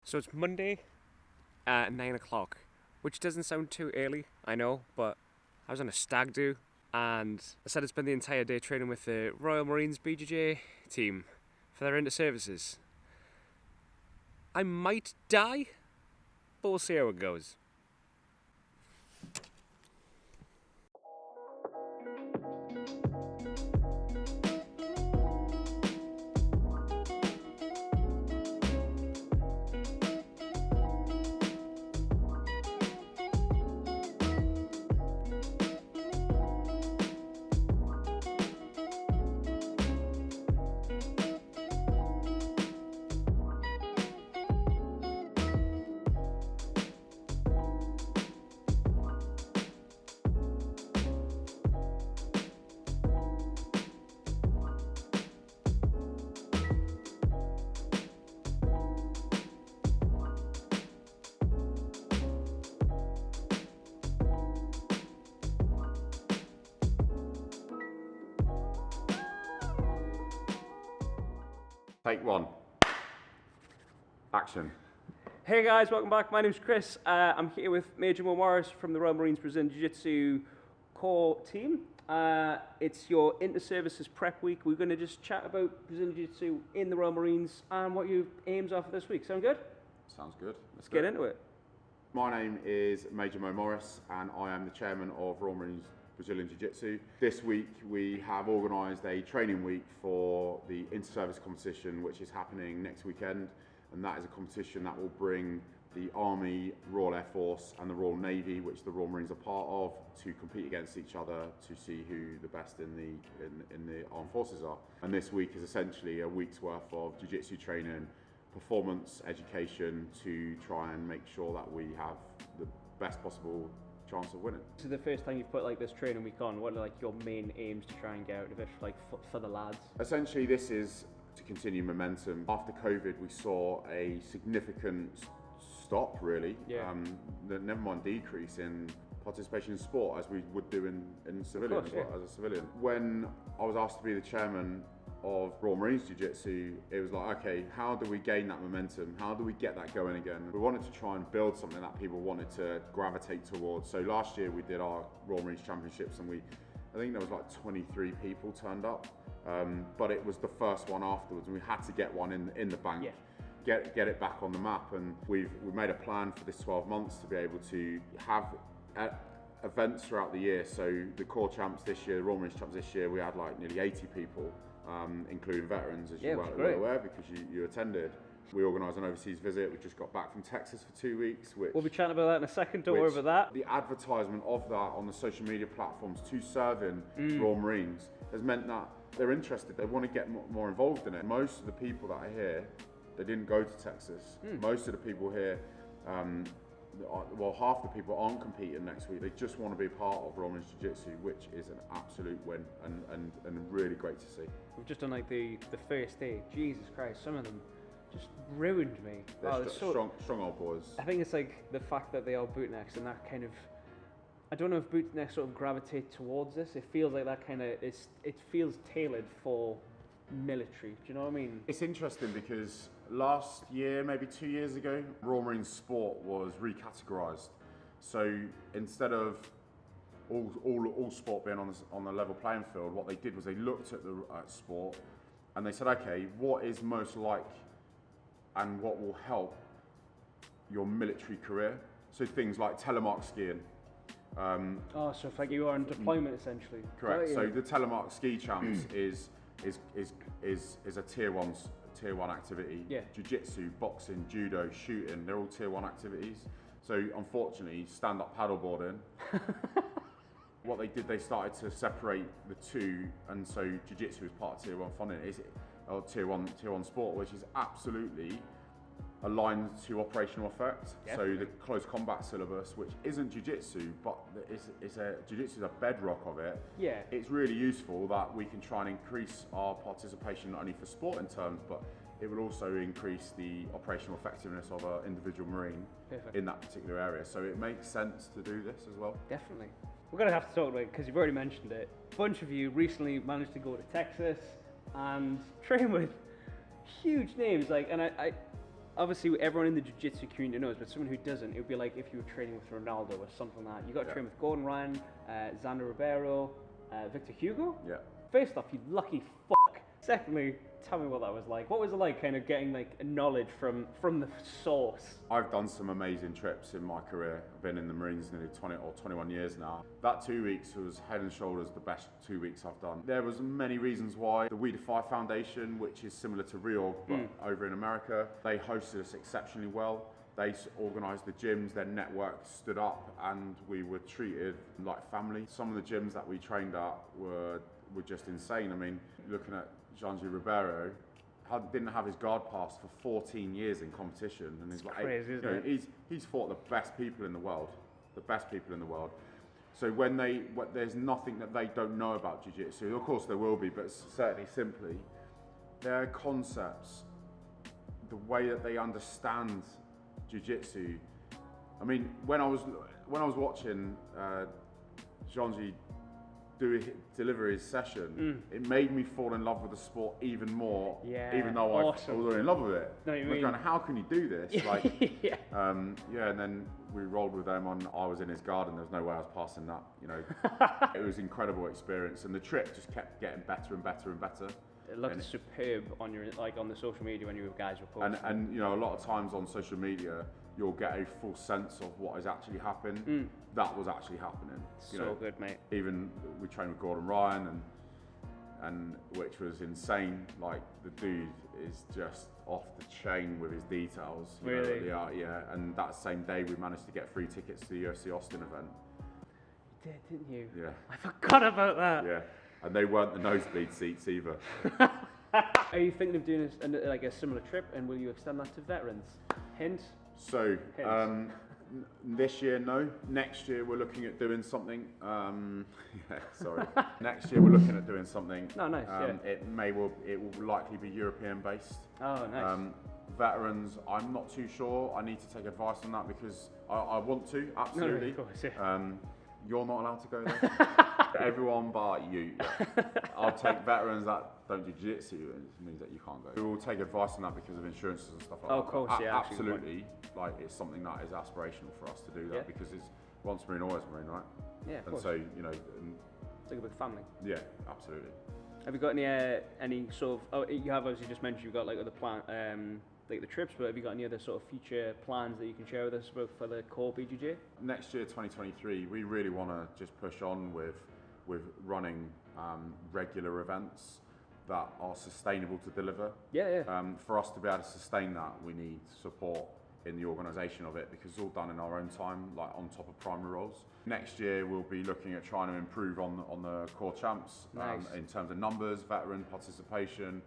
So it's Monday at 9 o'clock, which doesn't sound too early, I know, but I was on a stag do and I said I spent the entire day training with the Royal Marines BJJ team for their Interservices. I might die, but we'll see how it goes. Take one. Action. Hey guys, welcome back. My name's Chris. I'm here with Major Mo Morris from the Royal Marines Brazilian Jiu Jitsu core team. It's your Interservices prep week. We're going to just chat about Brazilian Jiu Jitsu in the Royal Marines and what your aims are for this week. Sound good? Sounds good. Let's get into it. My name is Major Mo Morris and I am the chairman of Royal Marines Brazilian Jiu Jitsu. This week we have organised a training week for the Interservice competition, which is happening next weekend, and that is a competition that will bring the Army, Royal Air Force and the Royal Navy, which the Royal Marines are part of, to compete against each other to see who the best in the armed forces are. And this week is essentially a week's worth of jiu-jitsu training, performance education to try and make sure that we have the best possible chance of winning. This is the first time you've put like this training week on. What are like your main aims to try and get out of it, like for the lads? Essentially, this is to continue momentum. After COVID, we saw a significant stop, really. Yeah. Never mind decrease in participation in sport, as we would do in civilian, course, yeah. as a civilian. When I was asked to be the chairman of Royal Marines Jiu Jitsu, it was like, okay, how do we gain that momentum? How do we get that going again? We wanted to try and build something that people wanted to gravitate towards. So last year we did our Royal Marines Championships, and I think there was like 23 people turned up, but it was the first one afterwards, and we had to get one in the bank. Yeah. Get it back on the map, and we've made a plan for this 12 months to be able to have events throughout the year. So the core champs this year, the Royal Marines champs this year, we had like nearly 80 people, including veterans, as you were aware because you attended. We organised an overseas visit. We just got back from Texas for 2 weeks. We'll be chatting about that in a second, don't worry about that. The advertisement of that on the social media platforms to serving Royal Marines has meant that they're interested, they want to get more involved in it. Most of the people that are here, they didn't go to Texas. Most of the people here, well, half the people aren't competing next week. They just want to be a part of Royal Marines Jiu Jitsu, which is an absolute win and really great to see. We've just done like the first day. Jesus Christ, some of them just ruined me. They're strong old boys. I think it's like the fact that they are bootnecks and that kind of, I don't know if bootnecks sort of gravitate towards this. It feels like that kind of, it feels tailored for military. Do you know what I mean? It's interesting because last year, maybe 2 years ago, Royal Marines sport was recategorised. So instead of all sport being on the level playing field, what they did was they looked at the sport and they said, okay, what is most like and what will help your military career? So things like telemark skiing. So if like you are on deployment essentially. Correct. So the telemark ski champs is a tier one activity. Yeah. Jiu-jitsu, boxing, judo, shooting, they're all tier one activities. So unfortunately, stand-up paddleboarding, what they did, they started to separate the two, and so jiu-jitsu is part of tier one funding. Tier one sport, which is absolutely aligned to operational effect. Definitely. So the close combat syllabus, which isn't jiu-jitsu, but jiu-jitsu is a bedrock of it. Yeah. It's really useful that we can try and increase our participation not only for sporting terms, but it will also increase the operational effectiveness of an individual Marine in that particular area. So it makes sense to do this as well. Definitely. We're going to have to talk about it because you've already mentioned it. A bunch of you recently managed to go to Texas and train with huge names, like, and obviously everyone in the jiu-jitsu community knows, but someone who doesn't, it would be like if you were training with Ronaldo or something like that. You got to train with Gordon Ryan, Xander Ribeiro, Victor Hugo. Yeah. First off, you lucky fuck. Secondly, tell me what that was like. What was it like kind of getting like knowledge from the source? I've done some amazing trips in my career. I've been in the Marines nearly 20 or 21 years now. That 2 weeks was head and shoulders the best 2 weeks I've done. There was many reasons why. The We Defy Foundation, which is similar to Reorg, but over in America, they hosted us exceptionally well. They organised the gyms, their network stood up, and we were treated like family. Some of the gyms that we trained at were just insane. I mean, looking at Jean-Gilles Ribeiro, didn't have his guard pass for 14 years in competition, and he's like, crazy, isn't it? He's fought the best people in the world, So there's nothing that they don't know about jiu-jitsu. Of course there will be, but certainly simply, their concepts, the way that they understand jiu-jitsu. I mean, when I was watching Jean-Gilles deliver his session, it made me fall in love with the sport even more. Yeah, even though I was already in love with it. I was going, how can you do this? Like, and then we rolled with them I was in his garden. There was no way I was passing that. You know, it was an incredible experience, and the trip just kept getting better and better and better. It looked superb on your on the social media when you guys were posting. And you know, a lot of times on social media, you'll get a full sense of what has actually happened. That was actually happening. So good, mate. Even we trained with Gordon Ryan, and which was insane. Like, the dude is just off the chain with his details. Really? Yeah. And that same day, we managed to get free tickets to the UFC Austin event. You did, didn't you? Yeah. I forgot about that. Yeah. And they weren't the nosebleed seats either. Are you thinking of doing a similar trip, and will you extend that to veterans? Hint? So, this year, no. Next year, we're looking at doing something. Next year, we're looking at doing something. Oh, nice. It will likely be European based. Oh, nice. Veterans, I'm not too sure. I need to take advice on that because I want to, absolutely. No, of course, yeah. You're not allowed to go there. Everyone but you. I'll take veterans that don't do jiu-jitsu, it means that you can't go. We will take advice on that because of insurances and stuff like that. Of course, yeah. Absolutely. Like, it's something that is aspirational for us to do that because it's once Marine, always Marine, right? Yeah, of course. So, you know. It's like a big family. Yeah, absolutely. Have you got any sort of, you have obviously just mentioned you've got like other plan, like the trips, but have you got any other sort of future plans that you can share with us for the core BJJ? Next year, 2023, we really want to just push on with running regular events that are sustainable to deliver. For us to be able to sustain that, we need support in the organisation of it because it's all done in our own time, like on top of primary roles. Next year, we'll be looking at trying to improve on the core champs. Nice. In terms of numbers, veteran participation.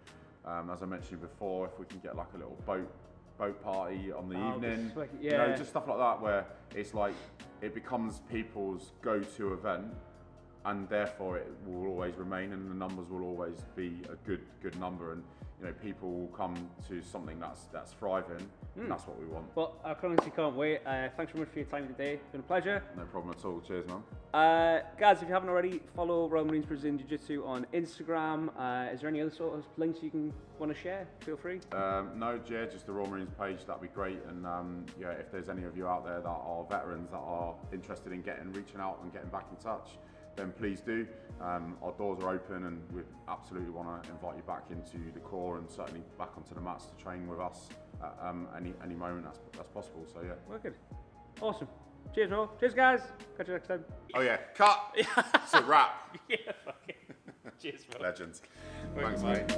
As I mentioned before, if we can get like a little boat party on the evening, you know, just stuff like that, where it's like it becomes people's go-to event, and therefore it will always remain, and the numbers will always be a good number, and you know, people will come to something that's thriving, and that's what we want. Well, I honestly can't wait. Thanks very much for your time today. It's been a pleasure. No problem at all. Cheers, man. Guys, if you haven't already, follow Royal Marines Brazilian Jiu-Jitsu on Instagram. Is there any other sort of links you want to share? Feel free. No, yeah, just the Royal Marines page. That'd be great. And if there's any of you out there that are veterans that are interested in reaching out and getting back in touch, then please do. Our doors are open, and we absolutely want to invite you back into the core and certainly back onto the mats to train with us at any moment that's possible. So yeah. Well, good. Awesome. Cheers, Mo. Cheers, guys. Catch you next time. Oh yeah, cut. It's a wrap. Yeah, fucking. Cheers, Mo. Legends. Thanks, mate.